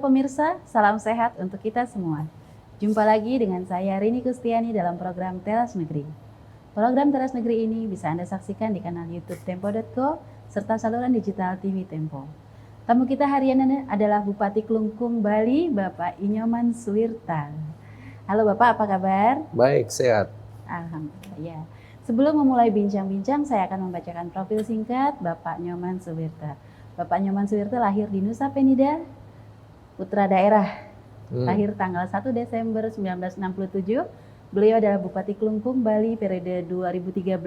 pemirsa, salam sehat untuk kita semua. Jumpa lagi dengan saya Rini Kustiani dalam program Teras Negeri. Program Teras Negeri ini bisa Anda saksikan di kanal YouTube Tempo.co serta saluran digital TV Tempo. Tamu kita hari ini adalah Bupati Klungkung, Bali, Bapak Inyoman Suwirta. Halo Bapak, apa kabar? Baik, sehat. Alhamdulillah ya. Sebelum memulai bincang-bincang, saya akan membacakan profil singkat Bapak Nyoman Suwirta. Bapak Nyoman Suwirta lahir di Nusa Penida, Putra Daerah. Lahir tanggal 1 Desember 1967. Beliau adalah Bupati Klungkung, Bali periode 2013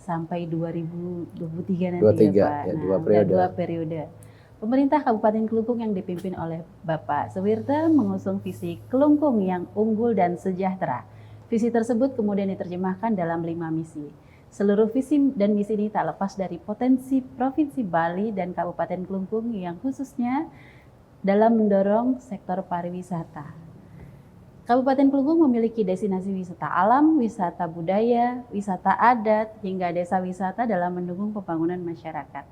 sampai 2023 nanti 23, ya Pak. ya, Nah, dua periode. Pemerintah Kabupaten Klungkung yang dipimpin oleh Bapak Suwirta mengusung visi Klungkung yang unggul dan sejahtera. Visi tersebut kemudian diterjemahkan dalam 5 misi. Seluruh visi dan misi ini tak lepas dari potensi Provinsi Bali dan Kabupaten Klungkung yang khususnya dalam mendorong sektor pariwisata. Kabupaten Klungkung memiliki destinasi wisata alam, wisata budaya, wisata adat, hingga desa wisata dalam mendukung pembangunan masyarakat.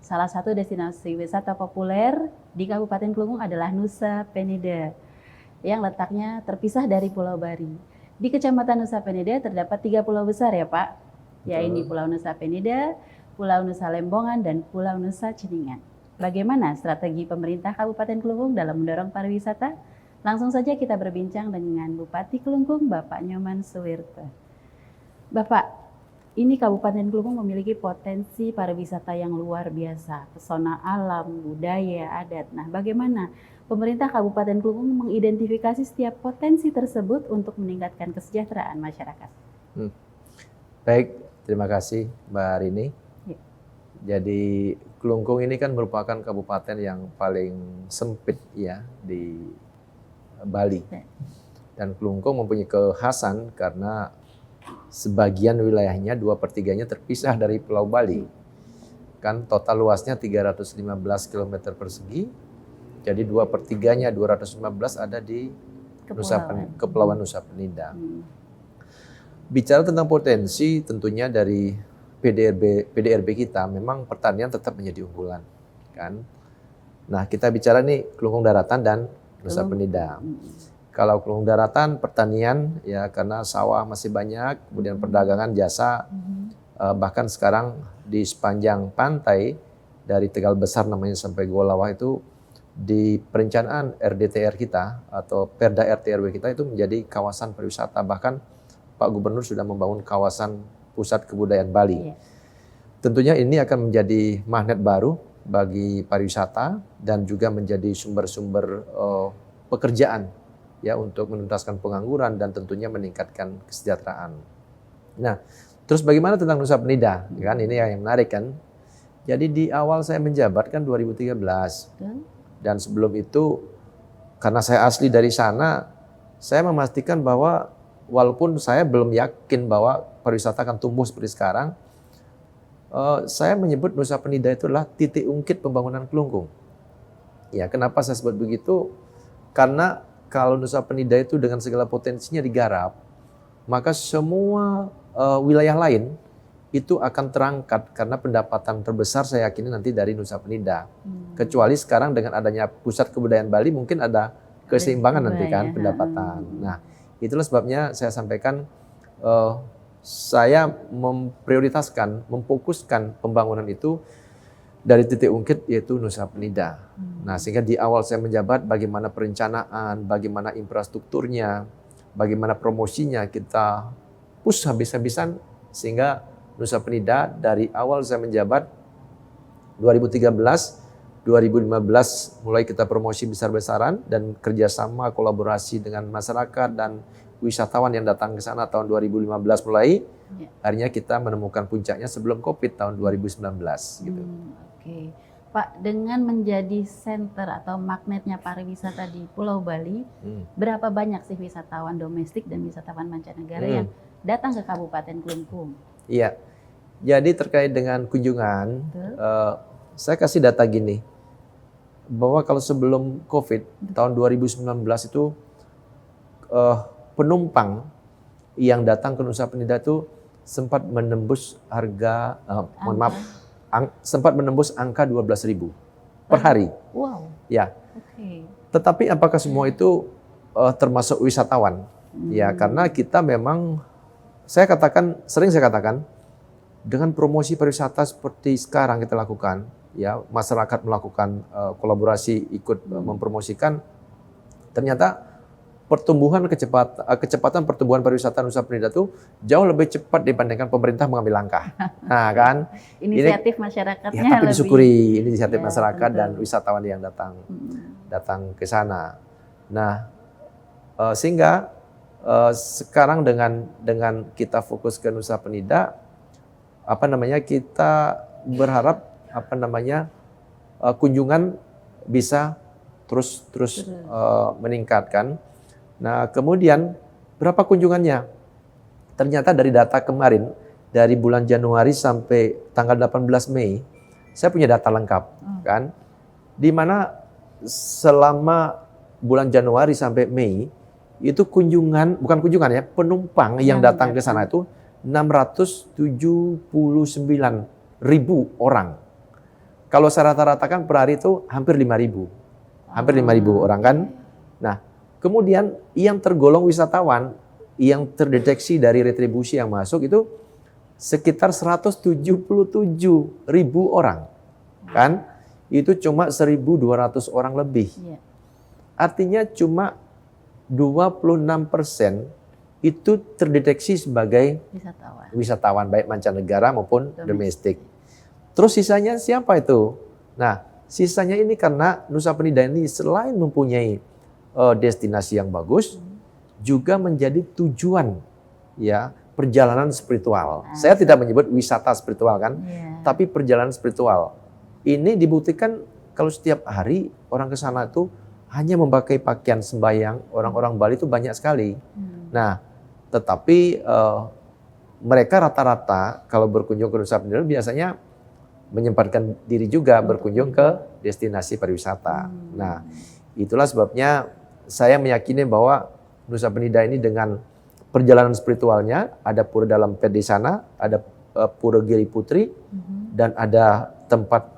Salah satu destinasi wisata populer di Kabupaten Klungkung adalah Nusa Penida yang letaknya terpisah dari Pulau Bari. Di Kecamatan Nusa Penida terdapat 3 pulau besar ya Pak, yaitu Pulau Nusa Penida, Pulau Nusa Lembongan, dan Pulau Nusa Ceningan. Bagaimana strategi pemerintah Kabupaten Klungkung dalam mendorong pariwisata? Langsung saja kita berbincang dengan Bupati Klungkung, Bapak Nyoman Suwirta. Bapak, ini Kabupaten Klungkung memiliki potensi pariwisata yang luar biasa, pesona alam, budaya, adat. Nah, bagaimana pemerintah Kabupaten Klungkung mengidentifikasi setiap potensi tersebut untuk meningkatkan kesejahteraan masyarakat? Baik, terima kasih Mbak Rini. Ya. Jadi Klungkung ini kan merupakan kabupaten yang paling sempit ya di Bali. Ya. Dan Klungkung mempunyai kekhasan karena sebagian wilayahnya 2/3-nya terpisah dari Pulau Bali. Kan total luasnya 315 km persegi. Jadi 2/3-nya 215 ada di Kepulauan Nusa Penida. Bicara tentang potensi, tentunya dari PDRB kita memang pertanian tetap menjadi unggulan, kan? Nah, kita bicara nih Klungkung Daratan dan Nusa Penida. Kalau Klungkung Daratan pertanian ya karena sawah masih banyak, kemudian perdagangan jasa, bahkan sekarang di sepanjang pantai dari Tegal Besar namanya sampai Golawah itu di perencanaan RDTR kita atau Perda RT/RW kita itu menjadi kawasan pariwisata. Bahkan Pak Gubernur sudah membangun kawasan pusat kebudayaan Bali. Tentunya ini akan menjadi magnet baru bagi pariwisata dan juga menjadi sumber-sumber pekerjaan ya untuk menuntaskan pengangguran dan tentunya meningkatkan kesejahteraan. Nah, terus bagaimana tentang Nusa Penida? Kan ini yang menarik kan. Jadi di awal saya menjabat kan 2013. Dan sebelum itu karena saya asli dari sana, saya memastikan bahwa walaupun saya belum yakin bahwa pariwisata akan tumbuh seperti sekarang, saya menyebut Nusa Penida itu adalah titik ungkit pembangunan Klungkung. Ya, kenapa saya sebut begitu? Karena kalau Nusa Penida itu dengan segala potensinya digarap, maka semua wilayah lain itu akan terangkat karena pendapatan terbesar saya yakini nanti dari Nusa Penida. Kecuali sekarang dengan adanya pusat kebudayaan Bali mungkin ada keseimbangan nanti kan pendapatan. Nah, itulah sebabnya saya sampaikan saya memprioritaskan, memfokuskan pembangunan itu dari titik ungkit yaitu Nusa Penida. Nah, sehingga di awal saya menjabat bagaimana perencanaan, bagaimana infrastrukturnya, bagaimana promosinya kita push habis-habisan sehingga Nusa Penida dari awal saya menjabat 2013, 2015 mulai kita promosi besar-besaran dan kerjasama kolaborasi dengan masyarakat dan wisatawan yang datang ke sana tahun 2015 mulai. Akhirnya kita menemukan puncaknya sebelum COVID tahun 2019 gitu. Oke. Pak, dengan menjadi center atau magnetnya pariwisata di Pulau Bali, berapa banyak sih wisatawan domestik dan wisatawan mancanegara yang datang ke Kabupaten Klungkung? Iya. Jadi terkait dengan kunjungan, saya kasih data gini, bahwa kalau sebelum COVID tahun 2019 itu penumpang yang datang ke Nusa Penida itu sempat menembus harga, sempat menembus angka 12.000 per hari. Wow. Ya. Oke. Tetapi apakah semua itu termasuk wisatawan? Ya, karena kita memang sering saya katakan dengan promosi pariwisata seperti sekarang kita lakukan, ya masyarakat melakukan kolaborasi ikut mempromosikan, ternyata kecepatan pertumbuhan pariwisata Nusa Penida itu jauh lebih cepat dibandingkan pemerintah mengambil langkah. Nah, kan Inisiatif masyarakatnya ya, tapi lebih. disyukuri inisiatif Ya, masyarakat tentu. dan wisatawan yang datang ke sana. Nah, sehingga sekarang dengan kita fokus ke Nusa Penida, kita berharap kunjungan bisa terus meningkatkan. Nah, kemudian berapa kunjungannya? Ternyata dari data kemarin, dari bulan Januari sampai tanggal 18 Mei, saya punya data lengkap, kan? Di mana selama bulan Januari sampai Mei, itu penumpang yang datang ke sana itu 679.000 orang. Kalau saya rata-ratakan per hari itu hampir 5.000. Hampir 5.000 orang, kan? Nah, kemudian yang tergolong wisatawan, yang terdeteksi dari retribusi yang masuk itu sekitar 177.000 orang. Kan? Itu cuma 1.200 orang lebih. Artinya cuma 26% itu terdeteksi sebagai wisatawan baik mancanegara maupun domestik. Terus sisanya siapa itu? Nah, sisanya ini karena Nusa Penida ini selain mempunyai destinasi yang bagus, juga menjadi tujuan ya perjalanan spiritual. Saya tidak menyebut wisata spiritual, kan, tapi perjalanan spiritual. Ini dibuktikan kalau setiap hari orang ke sana itu hanya memakai pakaian sembahyang. Orang-orang Bali itu banyak sekali. Nah, tetapi mereka rata-rata kalau berkunjung ke Nusa Penida biasanya menyempatkan diri juga berkunjung ke destinasi pariwisata. Nah, itulah sebabnya saya meyakini bahwa Nusa Penida ini dengan perjalanan spiritualnya, ada pura dalam pet di sana, ada pura Giri Putri, dan ada tempat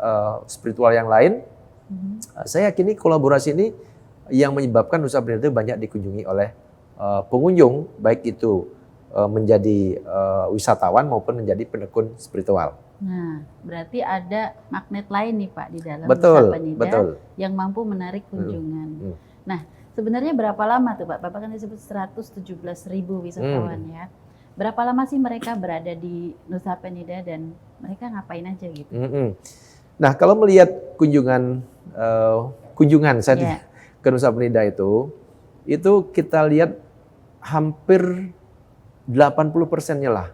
spiritual yang lain. Saya yakini kolaborasi ini yang menyebabkan Nusa Penida itu banyak dikunjungi oleh pengunjung, baik itu menjadi wisatawan maupun menjadi penekun spiritual. Nah, berarti ada magnet lain nih Pak di dalam Betul, Nusa Penida betul. yang mampu menarik kunjungan. Nah, sebenarnya berapa lama tuh Pak? Bapak kan disebut 117.000 wisatawan ya. Berapa lama sih mereka berada di Nusa Penida dan mereka ngapain aja gitu? Nah, kalau melihat kunjungan saya ke Nusa Penida itu kita lihat hampir 80%-nya lah.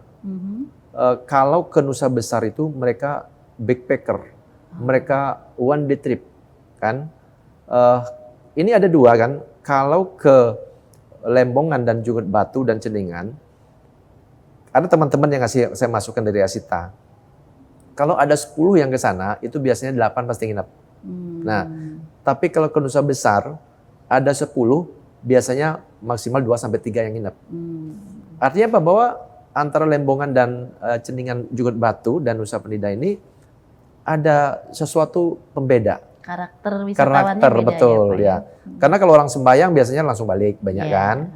Kalau ke Nusa Besar itu mereka backpacker, mereka one day trip, kan? Ini ada dua, kan? Kalau ke Lembongan dan juga Batu dan Ceningan, ada teman-teman yang saya masukkan dari Asita. Kalau ada 10 yang ke sana, itu biasanya 8 pasti nginep. Nah, tapi kalau ke Nusa Besar, ada 10, biasanya maksimal 2-3 yang nginep. Artinya apa? Bahwa antara Lembongan dan Ceningan juga Batu dan Nusa Penida ini ada sesuatu pembeda. Karakter wisatawannya beda, betul ya, Pak, ya. Karena kalau orang sembahyang biasanya langsung balik banyak kan.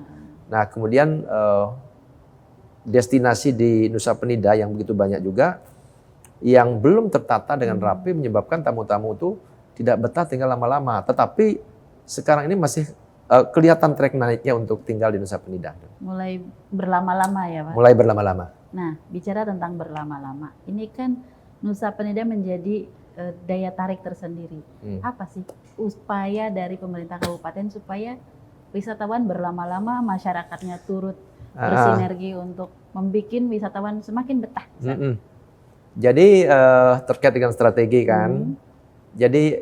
Nah, kemudian destinasi di Nusa Penida yang begitu banyak juga yang belum tertata dengan rapi menyebabkan tamu-tamu itu tidak betah tinggal lama-lama. Tetapi sekarang ini masih kelihatan trek naiknya untuk tinggal di Nusa Penida. Mulai berlama-lama ya Pak? Mulai berlama-lama. Nah, bicara tentang berlama-lama, ini kan Nusa Penida menjadi daya tarik tersendiri. Apa sih upaya dari pemerintah kabupaten supaya wisatawan berlama-lama, masyarakatnya turut bersinergi untuk membuat wisatawan semakin betah? Jadi terkait dengan strategi kan, jadi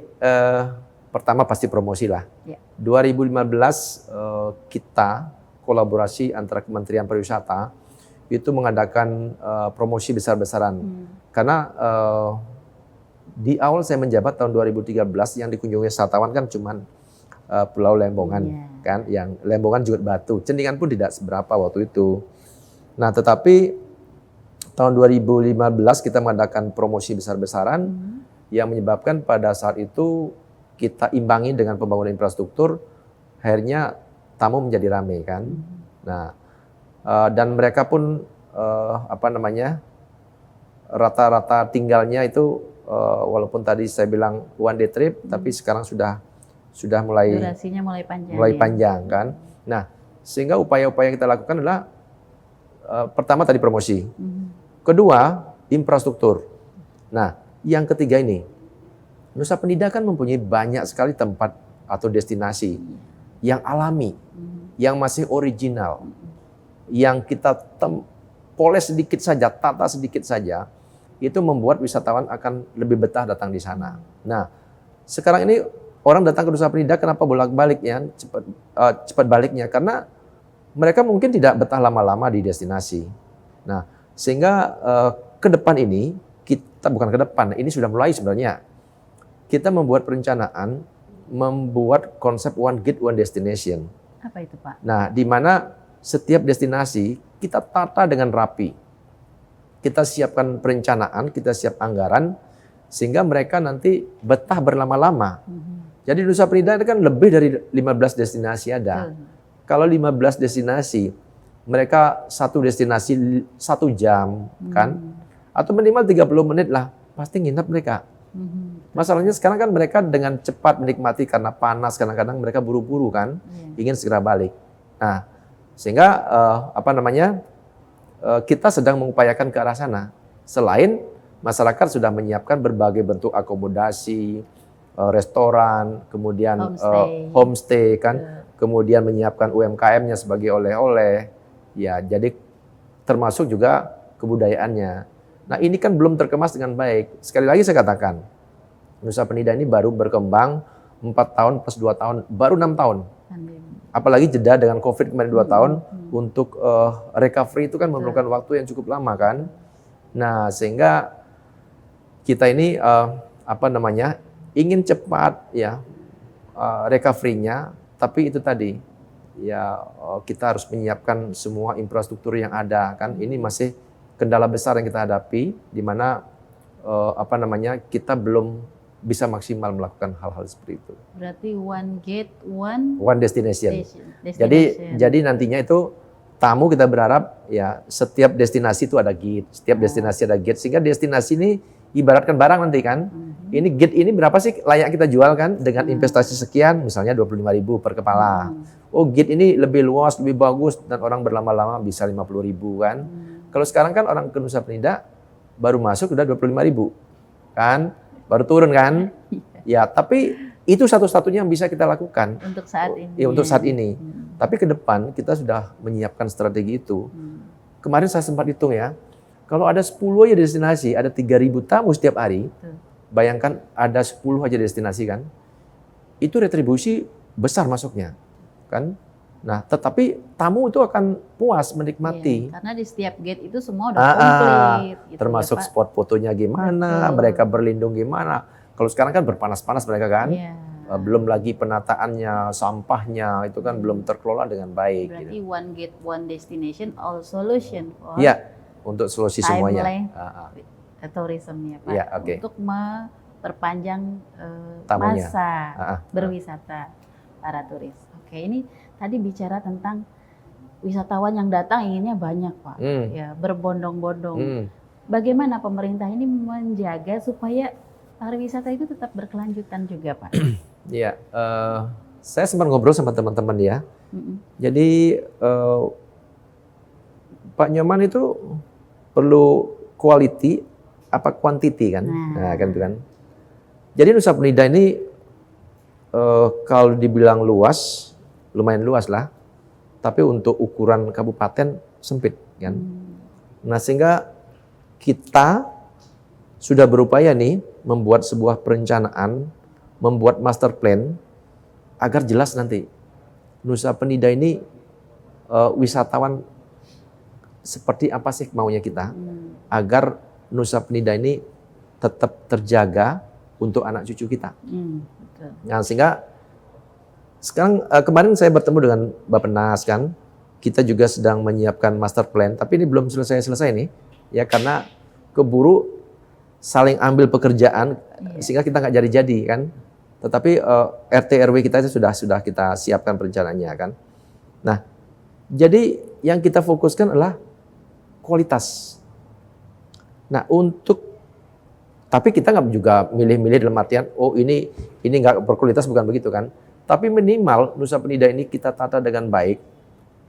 pertama pasti promosi lah. 2015 kita kolaborasi antara Kementerian Pariwisata itu mengadakan promosi besar-besaran. Karena di awal saya menjabat tahun 2013 yang dikunjungi wisatawan kan cuman Pulau Lembongan kan, yang Lembongan juga Batu, Ceningan pun tidak seberapa waktu itu. Nah, tetapi tahun 2015 kita mengadakan promosi besar-besaran yang menyebabkan pada saat itu kita imbangi dengan pembangunan infrastruktur, akhirnya tamu menjadi ramai kan. Nah, dan mereka pun rata-rata tinggalnya itu walaupun tadi saya bilang one day trip, tapi sekarang sudah mulai durasinya mulai panjang kan. Nah, sehingga upaya-upaya yang kita lakukan adalah pertama tadi promosi, kedua infrastruktur. Nah, yang ketiga ini, Nusa Penida kan mempunyai banyak sekali tempat atau destinasi yang alami, yang masih original, yang kita poles sedikit saja, tata sedikit saja, itu membuat wisatawan akan lebih betah datang di sana. Nah, sekarang ini orang datang ke Nusa Penida kenapa bolak-balik ya, cepat baliknya? Karena mereka mungkin tidak betah lama-lama di destinasi. Nah, sehingga ke depan ini, ini sudah mulai sebenarnya. Kita membuat perencanaan, membuat konsep One Gate, One Destination. Apa itu, Pak? Nah, di mana setiap destinasi kita tata dengan rapi. Kita siapkan perencanaan, kita siap anggaran, sehingga mereka nanti betah berlama-lama. Jadi Nusa Penida itu kan lebih dari 15 destinasi ada. Kalau 15 destinasi, mereka satu destinasi 1 jam, kan? Atau minimal 30 menit lah, pasti nginep mereka. Masalahnya sekarang kan mereka dengan cepat menikmati karena panas, kadang-kadang mereka buru-buru kan, ingin segera balik. Nah, sehingga kita sedang mengupayakan ke arah sana. Selain masyarakat sudah menyiapkan berbagai bentuk akomodasi, restoran, kemudian homestay kan, kemudian menyiapkan UMKM-nya sebagai oleh-oleh, ya jadi termasuk juga kebudayaannya. Nah ini kan belum terkemas dengan baik. Sekali lagi saya katakan, Nusa Penida ini baru berkembang 4 tahun plus 2 tahun, baru 6 tahun. Apalagi jeda dengan COVID kemarin 2 tahun, untuk recovery itu kan memerlukan waktu yang cukup lama kan. Nah sehingga kita ini ingin cepat ya recovery-nya, tapi itu tadi ya kita harus menyiapkan semua infrastruktur yang ada kan. Ini masih kendala besar yang kita hadapi, di mana kita belum bisa maksimal melakukan hal-hal seperti itu. Berarti One Gate, One Destination. Jadi nantinya itu tamu kita berharap ya setiap destinasi itu ada gate, setiap destinasi ada gate, sehingga destinasi ini ibaratkan barang nanti kan. Ini gate ini berapa sih layak kita jual kan dengan investasi sekian, misalnya 25.000 per kepala. Oh gate ini lebih luas, lebih bagus dan orang berlama-lama bisa 50.000 kan. Kalau sekarang kan orang ke Nusa Penida baru masuk udah 25.000 kan, baru turun kan. Ya tapi itu satu-satunya yang bisa kita lakukan untuk saat ini. Ya, untuk saat ini. Tapi ke depan kita sudah menyiapkan strategi itu. Kemarin saya sempat hitung ya, kalau ada 10 aja destinasi, ada 3.000 tamu setiap hari. Bayangkan ada 10 aja destinasi kan, itu retribusi besar masuknya kan. Nah, tetapi tamu itu akan puas menikmati. Karena di setiap gate itu semua udah komplit. Gitu termasuk ya, Pak. spot fotonya gimana, mereka berlindung gimana. Kalau sekarang kan berpanas-panas mereka kan, belum lagi penataannya, sampahnya itu kan belum terkelola dengan baik. Berarti gitu. One Gate, One Destination, all solution for untuk solusi semuanya. Tourism ya Pak, untuk memperpanjang masa berwisata para turis. Oke, ini tadi bicara tentang wisatawan yang datang inginnya banyak Pak, ya berbondong-bondong. Bagaimana pemerintah ini menjaga supaya pariwisata itu tetap berkelanjutan juga Pak? Ya, saya sempat ngobrol sama teman-teman ya. Jadi Pak Nyoman itu perlu quality apa quantity kan? Nah kan itu kan. Jadi Nusa Penida ini kalau dibilang luas, lumayan luas lah. Tapi untuk ukuran kabupaten sempit kan. Nah sehingga kita sudah berupaya nih membuat sebuah perencanaan, membuat master plan agar jelas nanti Nusa Penida ini wisatawan seperti apa sih maunya kita, agar Nusa Penida ini tetap terjaga untuk anak cucu kita. Nah, sehingga sekarang kemarin saya bertemu dengan Bappenas kan, kita juga sedang menyiapkan master plan, tapi ini belum selesai nih, ya karena keburu saling ambil pekerjaan sehingga kita nggak jadi kan. Tetapi RT RW kita itu sudah kita siapkan perencanaannya kan. Nah, jadi yang kita fokuskan adalah kualitas. Nah, tapi kita nggak juga milih-milih dalam artian, oh ini nggak berkualitas, bukan begitu kan. Tapi minimal Nusa Penida ini kita tata dengan baik,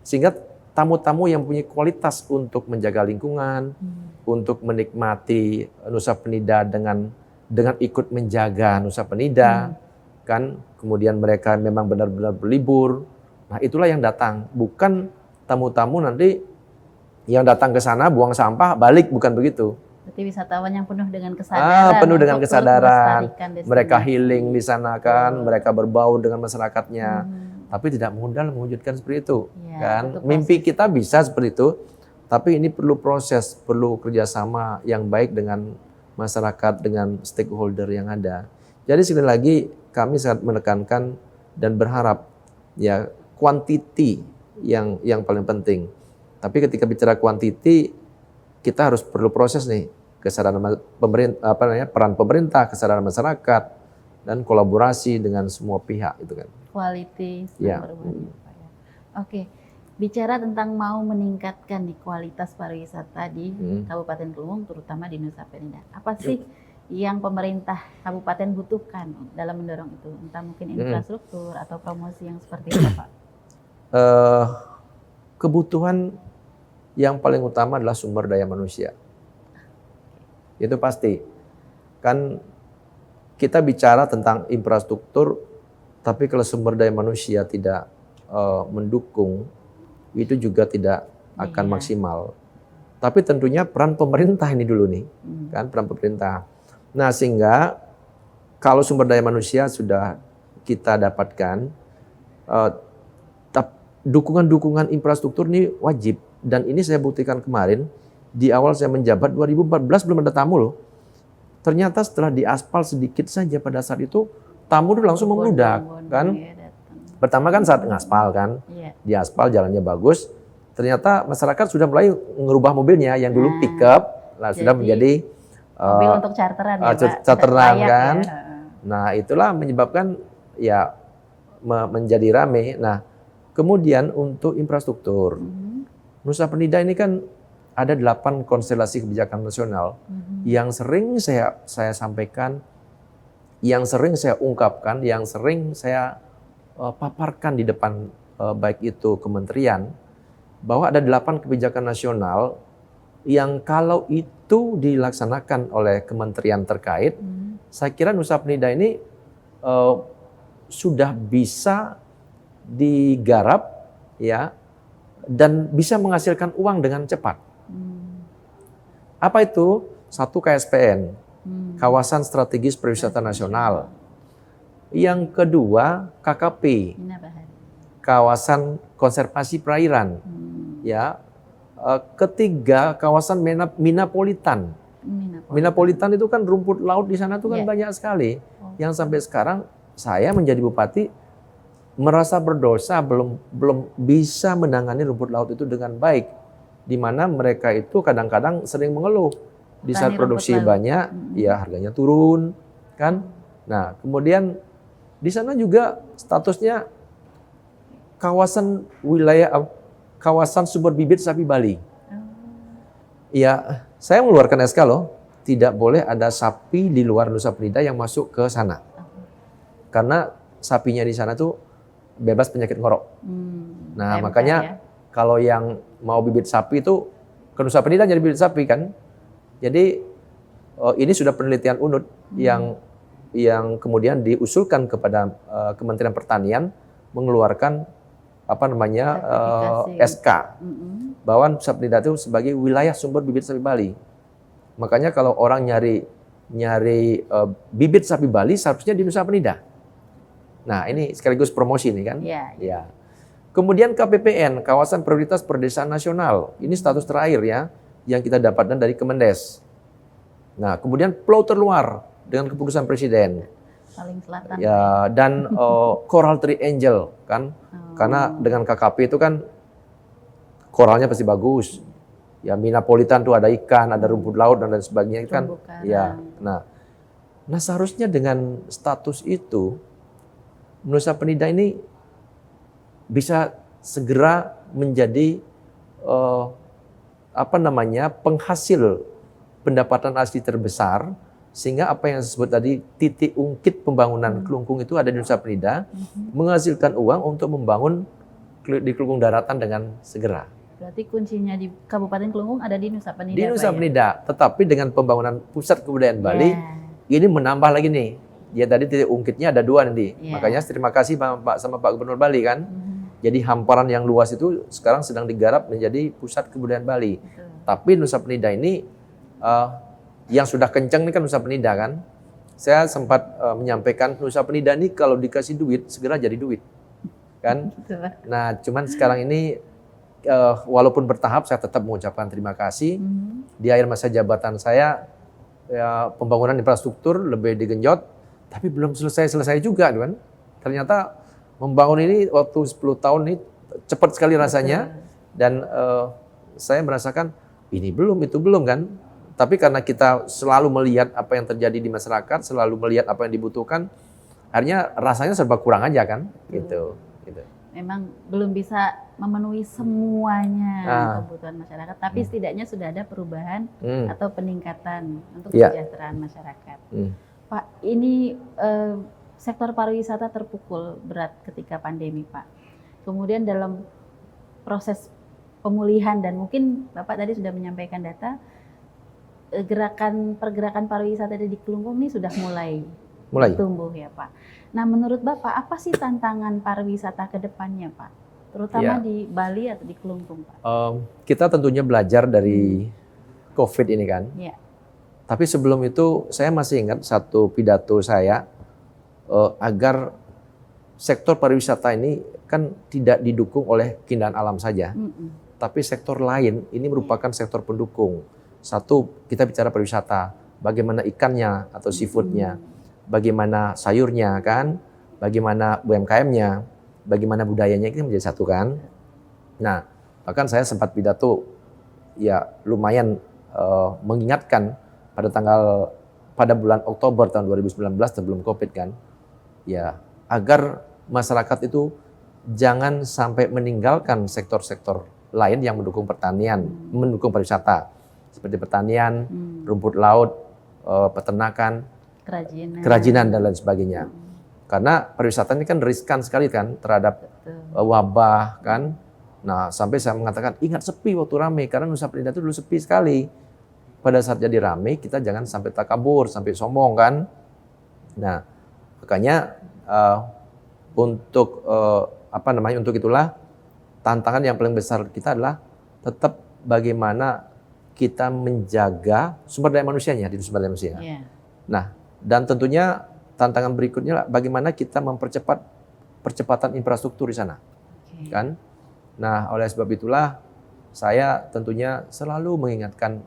sehingga tamu-tamu yang punya kualitas untuk menjaga lingkungan, untuk menikmati Nusa Penida dengan ikut menjaga Nusa Penida, kan. Kemudian mereka memang benar-benar berlibur. Nah, itulah yang datang, bukan tamu-tamu nanti yang datang ke sana buang sampah balik, bukan begitu. Berarti wisatawan yang penuh dengan kesadaran. Penuh dengan kesadaran. Mereka Mereka healing di sana kan, mereka berbau dengan masyarakatnya. Tapi tidak mudah mewujudkan seperti itu, kan? Mimpi kita bisa seperti itu, tapi ini perlu proses, perlu kerjasama yang baik dengan masyarakat, dengan stakeholder yang ada. Jadi sekali lagi kami sangat menekankan dan berharap ya quantity yang paling penting. Tapi ketika bicara quantity, kita harus perlu proses nih, kesadaran pemerintah, peran pemerintah, kesadaran masyarakat, dan kolaborasi dengan semua pihak itu kan. Quality Ya. Oke, bicara tentang mau meningkatkan nih kualitas pariwisata di Kabupaten Kelungkung, terutama di Nusa Penida. Apa sih yang pemerintah kabupaten butuhkan dalam mendorong itu? Entah mungkin infrastruktur atau promosi yang seperti itu, Pak? Kebutuhan yang paling utama adalah sumber daya manusia. Itu pasti. Kan kita bicara tentang infrastruktur, tapi kalau sumber daya manusia tidak mendukung, itu juga tidak akan maksimal. Tapi tentunya peran pemerintah ini dulu nih, kan, peran pemerintah. Nah, sehingga kalau sumber daya manusia sudah kita dapatkan, dukungan-dukungan infrastruktur ini wajib. Dan ini saya buktikan kemarin, di awal saya menjabat 2014 belum ada tamu loh. Ternyata setelah diaspal sedikit saja pada saat itu, tamu itu langsung membludak kan. Pertama kan saat ngaspal kan, diaspal jalannya bagus. Ternyata masyarakat sudah mulai ngerubah mobilnya, yang dulu pickup, sudah menjadi mobil untuk charteran ya, Pak. Charteran kan. Ya. Nah, itulah menyebabkan ya menjadi rame. Nah, kemudian untuk infrastruktur, Nusa Penida ini kan ada 8 konstelasi kebijakan nasional yang sering saya sampaikan, yang sering saya ungkapkan, yang sering saya paparkan di depan baik itu kementerian, bahwa ada 8 kebijakan nasional yang kalau itu dilaksanakan oleh kementerian terkait, saya kira Nusa Penida ini sudah bisa digarap ya, dan bisa menghasilkan uang dengan cepat. Apa itu? Satu, KSPN, Kawasan Strategis Pariwisata Nasional. Yang kedua, KKP, Kawasan Konservasi Perairan. Ya. Ketiga, kawasan Minapolitan. Minapolitan itu kan rumput laut di sana tuh kan banyak sekali. Yang sampai sekarang saya menjadi bupati merasa berdosa belum bisa menangani rumput laut itu dengan baik, di mana mereka itu kadang-kadang sering mengeluh di saat produksi banyak, ya harganya turun, kan? Nah, kemudian di sana juga statusnya kawasan sumber bibit sapi Bali. Ya, saya mengeluarkan SK loh, tidak boleh ada sapi di luar Nusa Penida yang masuk ke sana, karena sapinya di sana tuh bebas penyakit ngorok. Nah, makanya kalau yang mau bibit sapi itu ke Nusa Penida jadi bibit sapi kan. Jadi ini sudah penelitian UNUD yang kemudian diusulkan kepada Kementerian Pertanian mengeluarkan SK bahwa Nusa Penida itu sebagai wilayah sumber bibit sapi Bali. Makanya kalau orang nyari bibit sapi Bali seharusnya di Nusa Penida. Nah, ini sekaligus promosi nih kan. Ya. Kemudian KPPN, Kawasan Prioritas Perdesaan Nasional. Ini status terakhir ya, yang kita dapatkan dari Kemendes. Nah, kemudian pulau terluar dengan keputusan Presiden. Paling selatan. Ya, dan Coral Triangle kan. Karena dengan KKP itu kan koralnya pasti bagus. Ya, Minapolitan tuh ada ikan, ada rumput laut dan lain sebagainya kan. Ya. Nah seharusnya dengan status itu Nusa Penida ini bisa segera menjadi penghasil pendapatan asli terbesar, sehingga apa yang disebut tadi titik ungkit pembangunan Kelungkung itu ada di Nusa Penida, menghasilkan uang untuk membangun di Kelungkung daratan dengan segera. Berarti kuncinya di Kabupaten Kelungkung ada di Nusa Penida. Di Nusa Pak, Penida, tetapi dengan pembangunan pusat kebudayaan Bali, ini menambah lagi nih. Dia tadi titik ungkitnya ada 2 nanti. Makanya terima kasih sama Pak Gubernur Bali kan. Jadi hamparan yang luas itu sekarang sedang digarap menjadi pusat kebudayaan Bali. Tapi Nusa Penida ini yang sudah kencang ini kan Nusa Penida kan. Saya sempat menyampaikan Nusa Penida ini kalau dikasih duit segera jadi duit. Kan? Nah, cuman sekarang ini walaupun bertahap saya tetap mengucapkan terima kasih. Di akhir masa jabatan saya pembangunan infrastruktur lebih digenjot. Tapi belum selesai juga kan. Ternyata membangun ini waktu 10 tahun ini cepat sekali rasanya. Dan saya merasakan ini belum, itu belum kan. Tapi karena kita selalu melihat apa yang terjadi di masyarakat, selalu melihat apa yang dibutuhkan, akhirnya rasanya serba kurang aja kan. Gitu. Memang belum bisa memenuhi semuanya kebutuhan masyarakat. Tapi setidaknya sudah ada perubahan atau peningkatan untuk kesejahteraan masyarakat. Pak, ini sektor pariwisata terpukul berat ketika pandemi, Pak. Kemudian dalam proses pemulihan dan mungkin Bapak tadi sudah menyampaikan data, pergerakan pariwisata di Kelungkung ini sudah mulai tumbuh ya, Pak. Nah, menurut Bapak apa sih tantangan pariwisata ke depannya, Pak? Terutama di Bali atau di Kelungkung, Pak? Kita tentunya belajar dari COVID ini kan. Tapi sebelum itu saya masih ingat satu pidato saya agar sektor pariwisata ini kan tidak didukung oleh keindahan alam saja, tapi sektor lain ini merupakan sektor pendukung. Satu, kita bicara pariwisata, bagaimana ikannya atau seafoodnya, bagaimana sayurnya kan, bagaimana UMKM-nya, bagaimana budayanya, itu menjadi satu kan. Nah, bahkan saya sempat pidato ya lumayan mengingatkan pada bulan Oktober tahun 2019 sebelum COVID kan, ya agar masyarakat itu jangan sampai meninggalkan sektor-sektor lain yang mendukung pertanian, mendukung pariwisata seperti pertanian, rumput laut, peternakan, kerajinan dan lain sebagainya. Karena pariwisata ini kan riskan sekali kan terhadap wabah kan. Nah sampai saya mengatakan ingat sepi waktu ramai, karena Nusa Penida itu dulu sepi sekali. Pada saat jadi ramai kita jangan sampai takabur, sampai sombong kan. Nah makanya untuk itulah tantangan yang paling besar kita adalah tetap bagaimana kita menjaga sumber daya manusianya di sumber daya manusia. Nah, dan tentunya tantangan berikutnya bagaimana kita mempercepat percepatan infrastruktur di sana. Kan? Nah, oleh sebab itulah saya tentunya selalu mengingatkan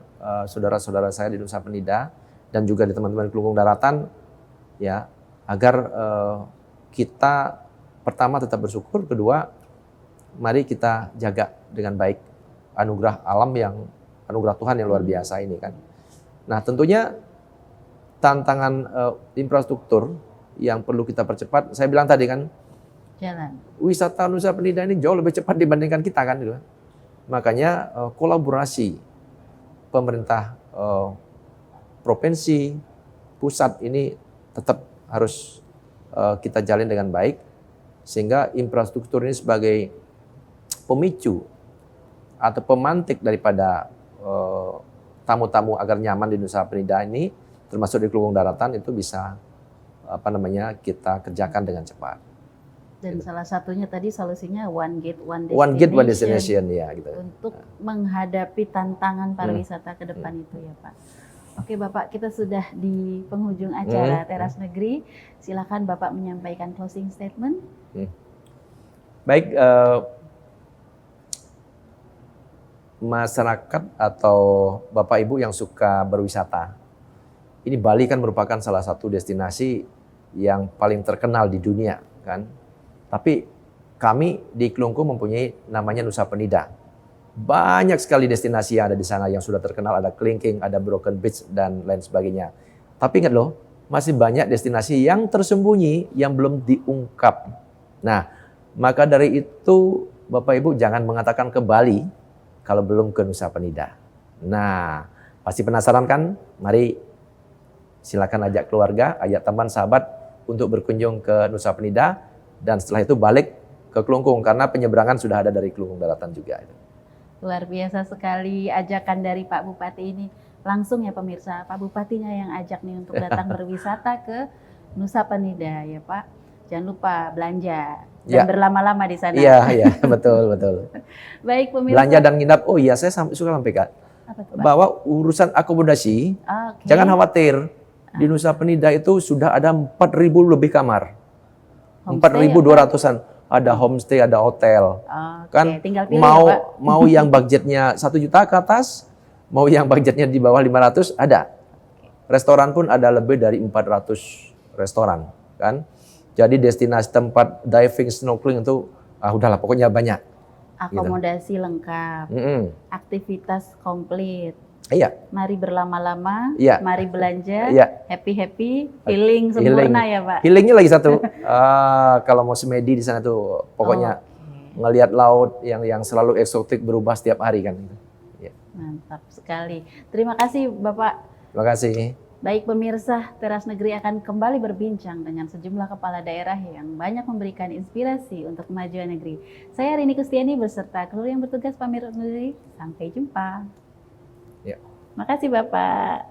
saudara-saudara saya di Nusa Penida dan juga di teman-teman Kelungkung Daratan ya, agar kita pertama tetap bersyukur, kedua mari kita jaga dengan baik anugerah alam anugerah Tuhan yang luar biasa ini kan. Nah, tentunya tantangan infrastruktur yang perlu kita percepat, saya bilang tadi kan, wisata Nusa Penida ini jauh lebih cepat dibandingkan kita kan gitu. Makanya kolaborasi pemerintah provinsi, pusat ini tetap harus kita jalin dengan baik, sehingga infrastruktur ini sebagai pemicu atau pemantik daripada tamu-tamu agar nyaman di Nusa Penida ini, termasuk di Kelungkung Daratan, itu bisa kita kerjakan dengan cepat. Dan gitu. Salah satunya tadi solusinya one gate one destination. One gate one destination ya gitu. Untuk menghadapi tantangan pariwisata ke depan itu ya Pak. Oke Bapak, kita sudah di penghujung acara Teras Negeri. Silakan Bapak menyampaikan closing statement. Baik, masyarakat atau Bapak Ibu yang suka berwisata, ini Bali kan merupakan salah satu destinasi yang paling terkenal di dunia kan. Tapi kami di Kelungkung mempunyai namanya Nusa Penida. Banyak sekali destinasi yang ada di sana yang sudah terkenal, ada Kelingking, ada Broken Beach dan lain sebagainya. Tapi ingat loh, masih banyak destinasi yang tersembunyi yang belum diungkap. Nah, maka dari itu Bapak Ibu jangan mengatakan ke Bali kalau belum ke Nusa Penida. Nah, pasti penasaran kan? Mari silakan ajak keluarga, ajak teman, sahabat untuk berkunjung ke Nusa Penida dan setelah itu balik ke Kelungkung karena penyeberangan sudah ada dari Kelungkung Daratan juga. Luar biasa sekali ajakan dari Pak Bupati ini. Langsung ya pemirsa, Pak Bupatinya yang ajak nih untuk datang berwisata ke Nusa Penida ya Pak. Jangan lupa belanja dan berlama-lama di sana. Iya, betul. Baik pemirsa. Belanja dan nginap. Oh iya, saya suka sampaikan bahwa urusan akomodasi, jangan khawatir. Di Nusa Penida itu sudah ada 4.000 lebih kamar. 4.200-an. Ada homestay, ada hotel. Kan tinggal pilih mau ya, Pak. mau yang budgetnya 1 juta ke atas, mau yang budgetnya di bawah 500 ada. Restoran pun ada lebih dari 400 restoran, kan? Jadi destinasi tempat diving, snorkeling itu udahlah pokoknya banyak. Akomodasi lengkap, aktivitas komplit. Iya. Mari berlama-lama, mari belanja, happy, healing sempurna ya Pak. Healingnya lagi satu. Kalau mau semedi di sana tuh pokoknya ngelihat laut yang selalu eksotik berubah setiap hari kan. Mantap sekali. Terima kasih Bapak. Terima kasih. Baik pemirsa, Teras Negeri akan kembali berbincang dengan sejumlah kepala daerah yang banyak memberikan inspirasi untuk kemajuan negeri. Saya Rini Kustiani beserta kru yang bertugas pamit undur diri. Sampai jumpa. Ya. Makasih Bapak.